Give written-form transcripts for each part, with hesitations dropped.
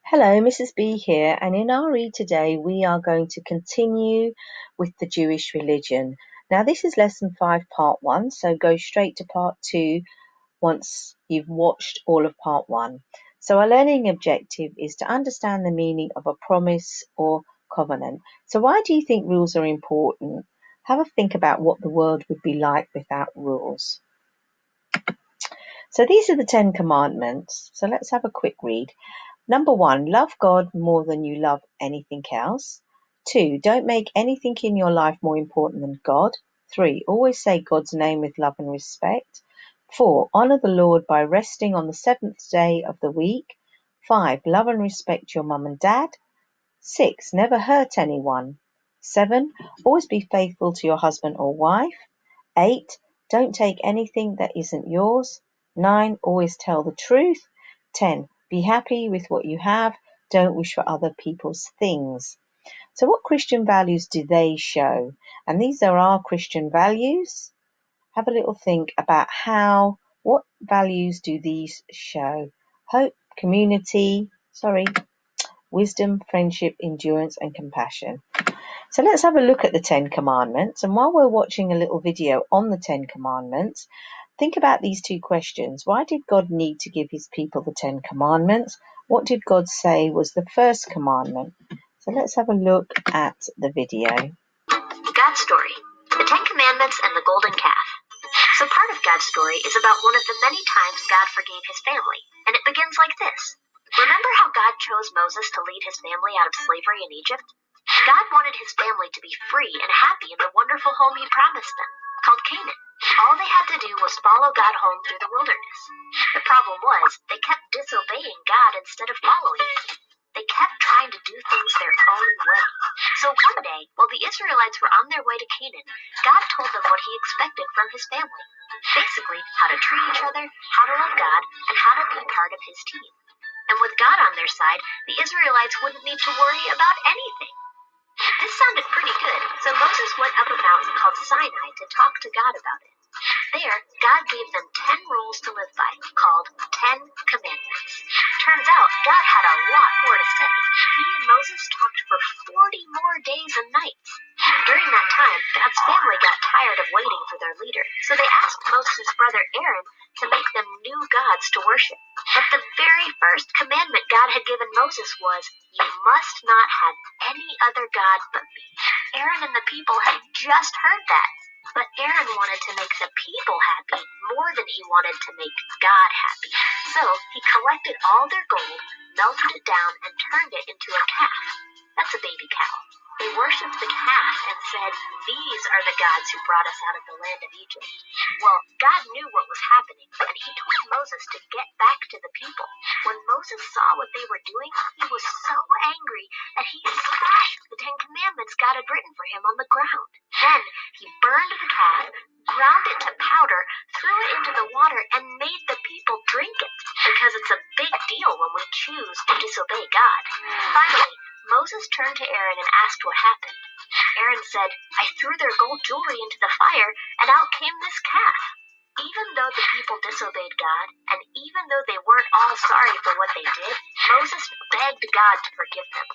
Hello, Mrs. B here, and in our read today we are going to continue with the Jewish religion. Now, this is lesson 5, part 1, so go straight to part 2 once you've watched all of part 1. So, our learning objective is to understand the meaning of a promise or covenant. So, why do you think rules are important? Have a think about what the world would be like without rules. So, these are the 10 commandments. So, let's have a quick read. Number 1, love God more than you love anything else. 2, don't make anything in your life more important than God. 3, always say God's name with love and respect. 4, honor the Lord by resting on the seventh day of the week. 5, love and respect your mum and dad. 6, never hurt anyone. 7, always be faithful to your husband or wife. 8, don't take anything that isn't yours. 9, always tell the truth. 10, be happy with what you have. Don't wish for other people's things. So what Christian values do they show? And these are our Christian values. Have a little think about what values do these show? Hope, wisdom, friendship, endurance, and compassion. So let's have a look at the 10 commandments. And while we're watching a little video on the 10 commandments, think about these two questions. Why did God need to give his people the 10 commandments? What did God say was the first commandment? So let's have a look at the video. God's story, the 10 commandments and the golden calf. So part of God's story is about one of the many times God forgave his family, and it begins like this. Remember how God chose Moses to lead his family out of slavery in Egypt? God wanted his family to be free and happy in the wonderful home he promised them, called Canaan. All they had to do was follow God home through the wilderness. The problem was, they kept disobeying God instead of following him. They kept trying to do things their own way. So one day, while the Israelites were on their way to Canaan, God told them what he expected from his family. Basically, how to treat each other, how to love God, and how to be part of his team. And with God on their side, the Israelites wouldn't need to worry about anything. This sounded pretty good, so Moses went up a mountain called Sinai to talk to God about it. There, God gave them 10 rules to live by, called 10 Commandments. Turns out, God had a lot more to say. He and Moses talked for 40 more days and nights. During that time, God's family got tired of waiting for their leader, so they asked Moses' brother Aaron to make them new gods to worship. But the very first commandment God had given Moses was, "You must not have any other God but me." Aaron and the people had just heard that. But Aaron wanted to make the people happy more than he wanted to make God happy. So he collected all their gold, melted it down, and turned it into a calf. That's a baby cow. They worshipped the calf and said, "These are the gods who brought us out of the land of Egypt." Well, God knew what was happening, and he told Moses to get back to the people. When Moses saw what they were doing, he was so angry that he smashed the 10 Commandments God had written for him on the ground. Then he burned the calf, ground it to powder, threw it into the water, and made the people drink it, because it's a big deal when we choose to disobey God. Finally, Moses turned to Aaron and asked what happened. Aaron said, "I threw their gold jewelry into the fire, and out came this calf." Even though the people disobeyed God, and even though they weren't all sorry for what they did, Moses begged God to forgive them.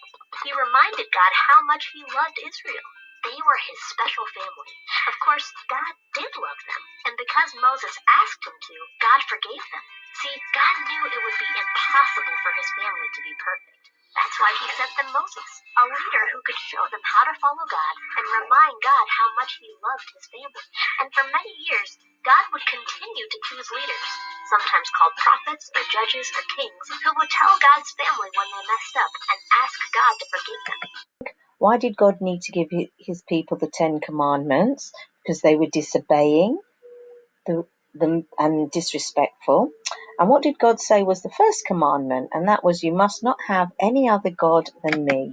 He reminded God how much he loved Israel. They were his special family. Of course, God did love them, and because Moses asked him to, God forgave them. See, God knew it would be impossible for his family to be perfect. That's why he sent them Moses, a leader who could show them how to follow God and remind God how much he loved his family. And for many years, God would continue to choose leaders, sometimes called prophets or judges or kings, who would tell God's family when they messed up and ask God to forgive them. Why did God need to give his people the 10 commandments? Because they were disobeying them and disrespectful. And what did God say was the first commandment? And that was, "You must not have any other God than me."